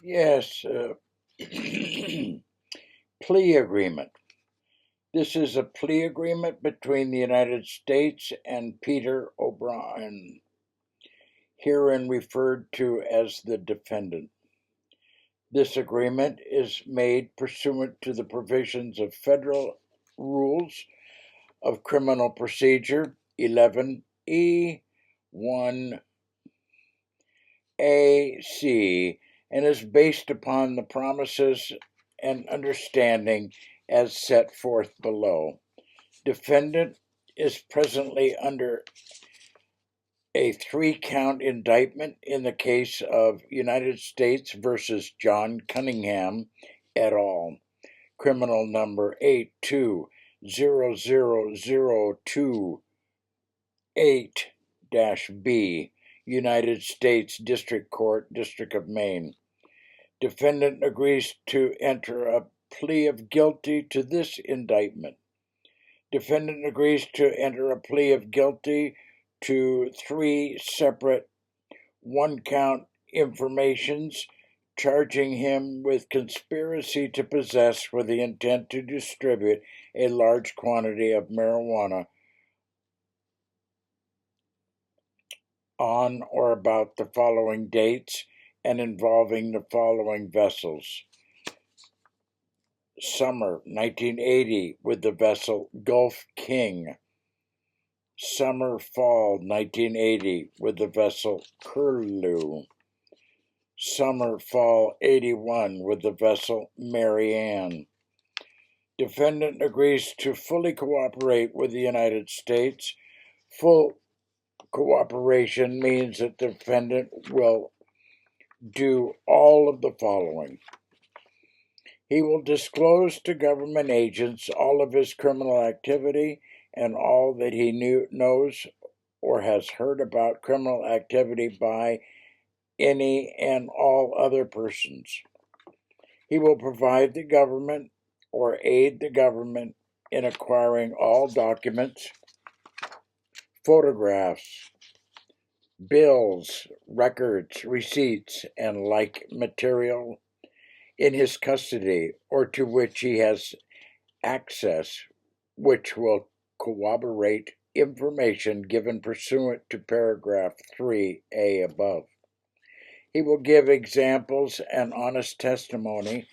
Yes, plea agreement. This is a plea agreement between the United States and Peter O'Brien, herein referred to as the defendant. This agreement is made pursuant to the provisions of Federal Rules of Criminal Procedure 11E 1AC and is based upon the promises and understanding as set forth below. Defendant is presently under a 3-count indictment in the case of United States versus John Cunningham et al., criminal number 820028-B, United States District Court, District of Maine. Defendant agrees to enter a plea of guilty to this indictment. Defendant agrees to enter a plea of guilty to 3 separate 1-count informations charging him with conspiracy to possess with the intent to distribute a large quantity of marijuana on or about the following dates and involving the following vessels. Summer 1980 with the vessel Gulf King. Summer-fall 1980 with the vessel Curlew. Summer-fall 81 with the vessel Mary Ann. Defendant agrees to fully cooperate with the United States. Full cooperation means that the defendant will do all of the following. He will disclose to government agents all of his criminal activity and all that he knows or has heard about criminal activity by any and all other persons. He will provide the government or aid the government in acquiring all documents, photographs, bills, records, receipts, and like material in his custody or to which he has access, which will corroborate information given pursuant to paragraph 3A above. He will give examples and honest testimony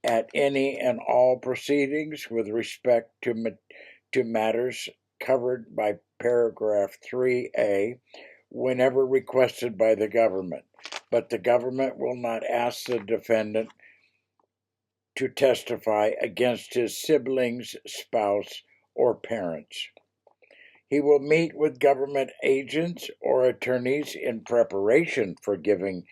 at any and all proceedings with respect to matters covered by paragraph 3A whenever requested by the government, but the government will not ask the defendant to testify against his siblings, spouse, or parents. He will meet with government agents or attorneys in preparation for giving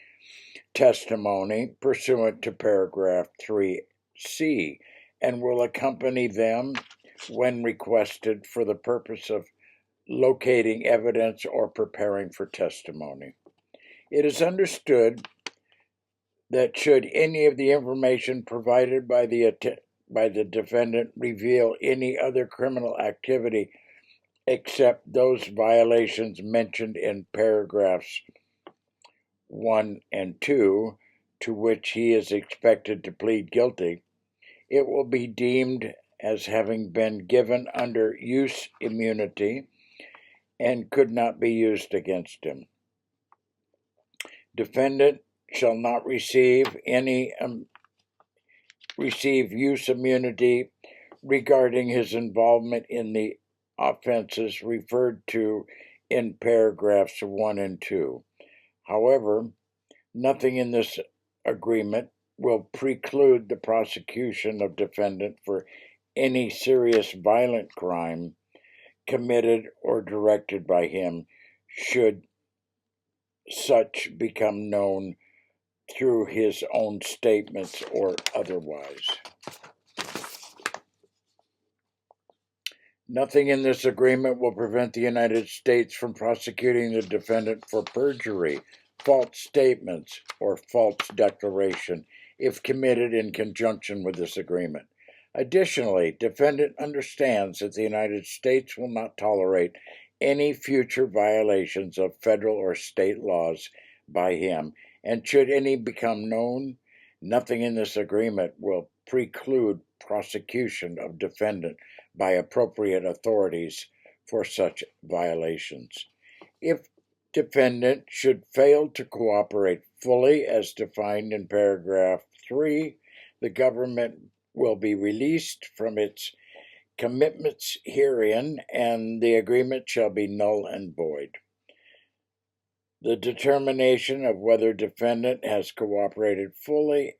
testimony pursuant to paragraph 3C and will accompany them when requested for the purpose of locating evidence or preparing for testimony. It is understood that should any of the information provided by the defendant reveal any other criminal activity except those violations mentioned in paragraphs 1 and 2, to which he is expected to plead guilty, it will be deemed as having been given under use immunity and could not be used against him. Defendant shall not receive use immunity regarding his involvement in the offenses referred to in paragraphs 1 and 2. However, nothing in this agreement will preclude the prosecution of defendant for any serious violent crime committed or directed by him should such become known through his own statements or otherwise. Nothing in this agreement will prevent the United States from prosecuting the defendant for perjury, false statements, or false declaration if committed in conjunction with this agreement. Additionally, defendant understands that the United States will not tolerate any future violations of federal or state laws by him, and should any become known, Nothing in this agreement will preclude prosecution of defendant by appropriate authorities for such violations. If defendant should fail to cooperate fully as defined in paragraph 3, the government will be released from its commitments herein, and the agreement shall be null and void. The determination of whether defendant has cooperated fully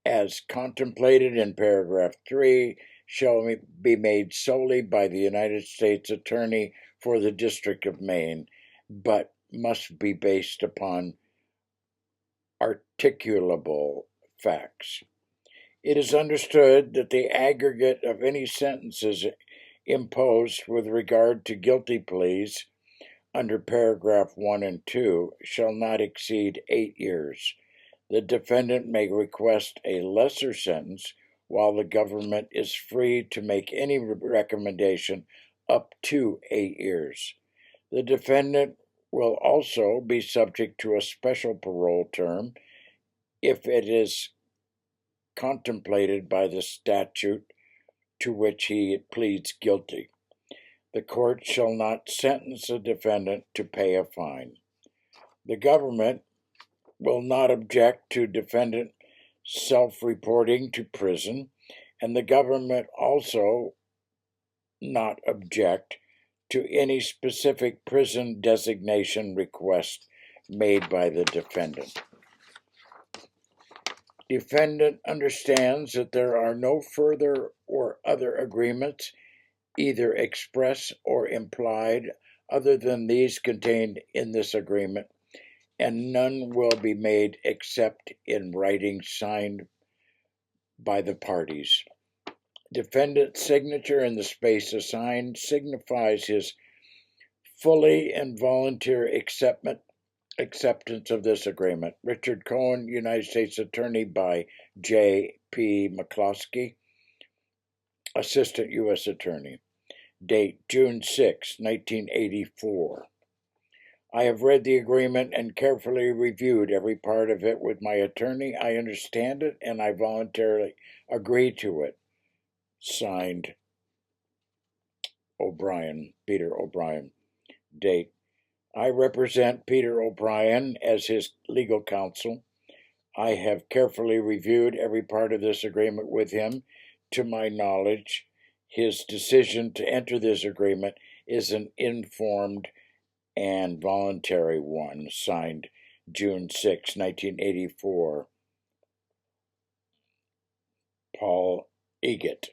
as contemplated in paragraph 3 shall be made solely by the United States Attorney for the District of Maine, but must be based upon articulable facts. It is understood that the aggregate of any sentences imposed with regard to guilty pleas under paragraph 1 and 2 shall not exceed 8 years. The defendant may request a lesser sentence, while the government is free to make any recommendation up to 8 years. The defendant will also be subject to a special parole term if it is contemplated by the statute to which he pleads guilty. The court shall not sentence a defendant to pay a fine. The government will not object to defendant self-reporting to prison, and the government also not object to any specific prison designation request made by the defendant. Defendant understands that there are no further or other agreements, either express or implied, other than these contained in this agreement, and none will be made except in writing signed by the parties. Defendant's signature in the space assigned signifies his fully and voluntary acceptance of this agreement. Richard Cohen, United States Attorney by J. P. McCloskey, Assistant U.S. Attorney. Date June 6, 1984. I have read the agreement and carefully reviewed every part of it with my attorney. I understand it and I voluntarily agree to it. Signed, O'Brien, Peter O'Brien. Date. I represent Peter O'Brien as his legal counsel. I have carefully reviewed every part of this agreement with him. To my knowledge, his decision to enter this agreement is an informed and voluntary one. Signed June 6, 1984. Paul Eggett.